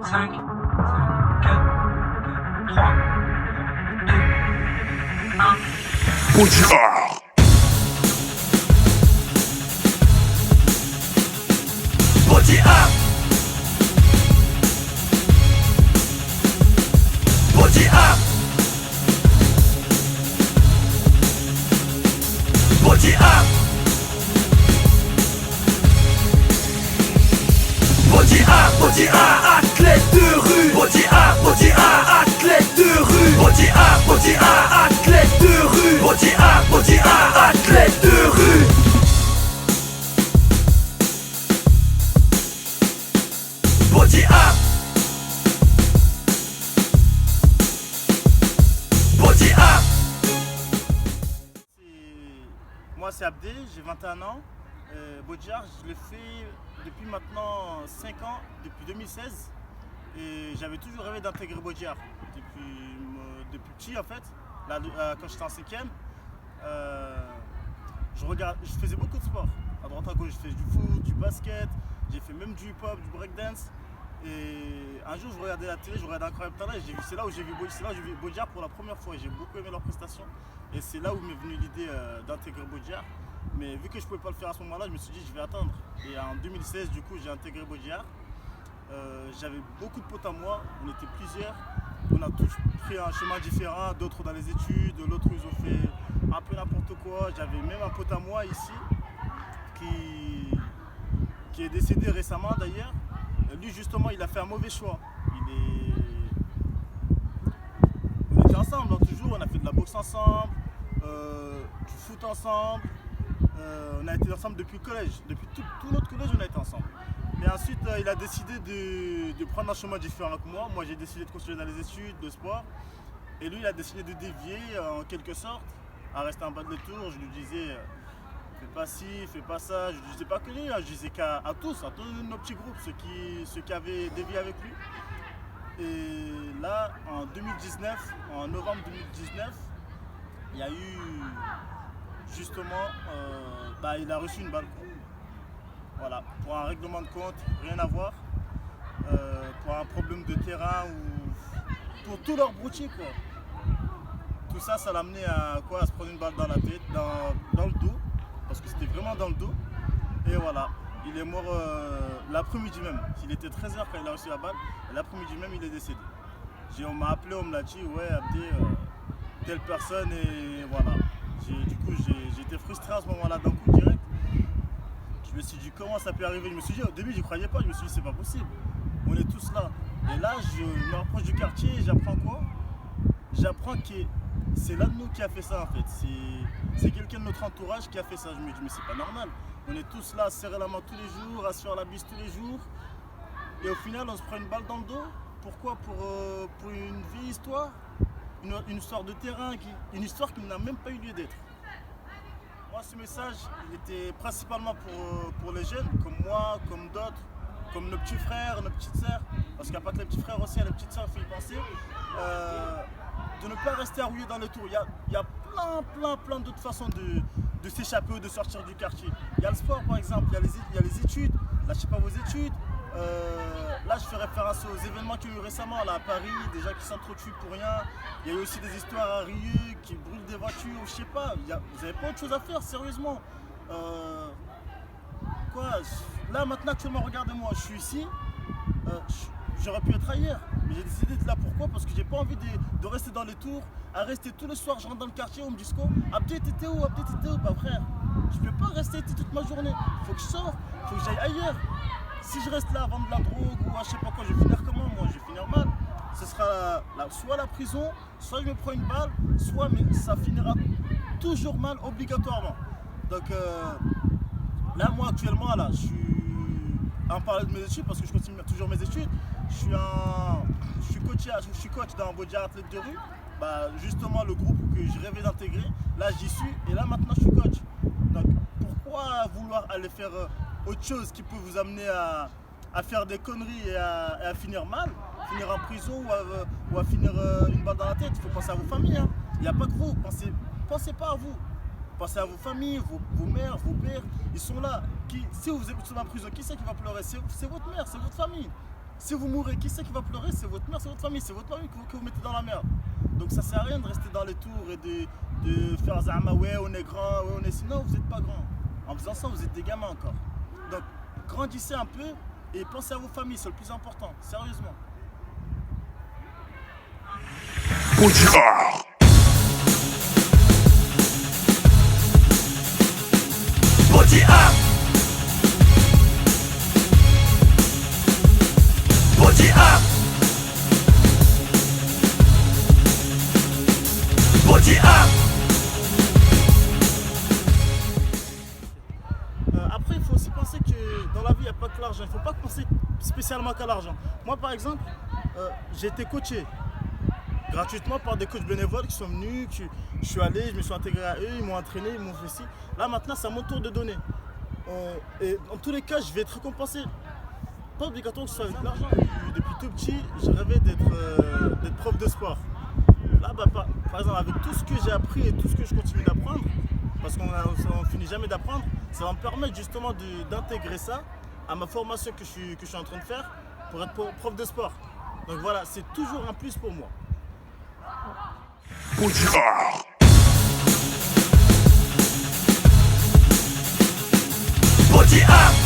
5, 4, 3, 2, 1. Bodiar. Bodiar. Bodiar. Bodiar. Bodiar, Bodiar, athlète de rue. Bodiar, Bodiar, athlète de rue. Bodiar, Bodiar, athlète de rue. Bodiar, Bodiar, athlète de rue. Bodiar. Bodiar. Moi c'est Abdé, j'ai 21 ans. Bodiar, je le fais depuis maintenant 5 ans, depuis 2016. Et j'avais toujours rêvé d'intégrer Bodiar depuis petit en fait. Là, quand j'étais en 5e, je faisais beaucoup de sport. À droite à gauche, je faisais du foot, du basket, j'ai fait même du hip-hop, du breakdance. Et un jour, je regardais la télé, je regardais Incroyable Talent et c'est là où j'ai vu Bodiar pour la première fois. J'ai beaucoup aimé leurs prestations. Et c'est là où m'est venue l'idée d'intégrer Bodiar. Mais vu que je ne pouvais pas le faire à ce moment-là, je me suis dit je vais attendre. Et en 2016, du coup, j'ai intégré Bodiar. J'avais beaucoup de potes à moi, on était plusieurs. On a tous pris un chemin différent, d'autres dans les études, l'autre ils ont fait un peu n'importe quoi. J'avais même un pote à moi ici qui est décédé récemment d'ailleurs. Lui justement, il a fait un mauvais choix. On était ensemble, hein, toujours, on a fait de la boxe ensemble, du foot ensemble. On a été ensemble depuis le collège, depuis tout notre collège on a été ensemble. Mais ensuite il a décidé de prendre un chemin différent que moi. Moi j'ai décidé de continuer dans les études, de sport. Et lui il a décidé de dévier en quelque sorte, à rester en bas de l'étour. Je lui disais fais pas ci, fais pas ça. Je ne disais pas que lui, hein. Je disais à tous nos petits groupes, ceux qui avaient dévié avec lui. Et là en 2019, en novembre 2019, il y a eu justement, il a reçu une balle. Voilà, pour un règlement de compte, rien à voir. Pour un problème de terrain ou pour tout leur broutier quoi. Tout ça, ça l'a amené à se prendre une balle dans la tête, dans le dos, parce que c'était vraiment dans le dos. Et voilà, il est mort l'après-midi même. Il était 13h quand il a reçu la balle, et l'après-midi même il est décédé. On m'a appelé, on me l'a dit, ouais Abdé, telle personne et voilà. Du coup j'ai été frustré à ce moment-là d'un coup direct. Je me suis dit comment ça peut arriver. Je me suis dit au début j'y croyais pas, je me suis dit c'est pas possible. On est tous là. Et là je me rapproche du quartier et j'apprends quoi? J'apprends que c'est l'un de nous qui a fait ça en fait. C'est quelqu'un de notre entourage qui a fait ça. Je me dis mais c'est pas normal. On est tous là à serrer la main tous les jours, à se faire la bise tous les jours. Et au final on se prend une balle dans le dos. Pourquoi? Pour une vieille histoire. Une histoire de terrain, une histoire qui n'a même pas eu lieu d'être. Moi, ce message, il était principalement pour les jeunes, comme moi, comme d'autres, comme nos petits frères, nos petites sœurs, parce qu'il n'y a pas que les petits frères aussi, il y a les petites sœurs, il faut y penser, de ne pas rester à rouiller dans les tours. Il y a plein d'autres façons de s'échapper ou de sortir du quartier. Il y a le sport, par exemple, il y a les études, lâchez pas vos études. Là, je fais référence aux événements qu'il y a eu récemment là, à Paris, des gens qui s'entretuent pour rien. Il y a eu aussi des histoires à Rieux qui brûlent des voitures, je sais pas. Vous n'avez pas autre chose à faire, sérieusement. Là, maintenant, actuellement, regardez-moi, je suis ici. J'aurais pu être ailleurs, mais j'ai décidé d'être là. Pourquoi? Parce que j'ai pas envie de rester dans les tours, à rester tous les soirs. Je rentre dans le quartier, on me dit quoi? Abdé, t'étais où? Abdé, t'étais où? Bah, frère, je peux pas rester toute ma journée. Faut que je sorte, faut que j'aille ailleurs. Si je reste là à vendre de la drogue ou je sais pas quoi, je vais finir comment? Moi, je vais finir mal. Ce sera soit la prison, soit je me prends une balle, soit mais ça finira toujours mal, obligatoirement. Donc là, moi, actuellement, là, je suis en parler de mes études parce que je continue toujours mes études. Je suis coach dans Bodiar Athlète de rue. Justement, le groupe que je rêvais d'intégrer, là, j'y suis et là, maintenant, je suis coach. Donc, pourquoi vouloir aller faire autre chose qui peut vous amener à faire des conneries et à finir mal, finir en prison ou à finir une balle dans la tête? Il faut penser à vos familles. Hein. Il n'y a pas que vous. Pensez pas à vous. Pensez à vos familles, vos mères, vos pères. Ils sont là. Si vous êtes en prison, qui c'est qui va pleurer? C'est votre mère, c'est votre famille. Si vous mourrez, qui c'est qui va pleurer? C'est votre mère, c'est votre famille que vous mettez dans la merde. Donc ça sert à rien de rester dans les tours et de faire Zama, ouais on est grand, ouais on est... Non, vous n'êtes pas grand. En faisant ça, vous êtes des gamins encore. Donc grandissez un peu et pensez à vos familles, c'est le plus important, sérieusement. Body art. Body art. Body art. Après, il faut aussi penser que dans la vie, il n'y a pas que l'argent. Il ne faut pas penser spécialement qu'à l'argent. Moi, par exemple, j'ai été coaché gratuitement par des coachs bénévoles qui sont venus, je suis allé, je me suis intégré à eux, ils m'ont entraîné, ils m'ont fait ci. Là, maintenant, c'est à mon tour de donner. Et dans tous les cas, je vais être récompensé. Pas obligatoire que ce soit avec l'argent. Depuis tout petit, je rêvais d'être prof de sport. Là, par exemple, avec tout ce que j'ai appris et tout ce que je continue d'apprendre, parce qu'on ne finit jamais d'apprendre, ça va me permettre justement d'intégrer ça à ma formation que je suis en train de faire pour être prof de sport. Donc voilà, c'est toujours un plus pour moi. art. Body art.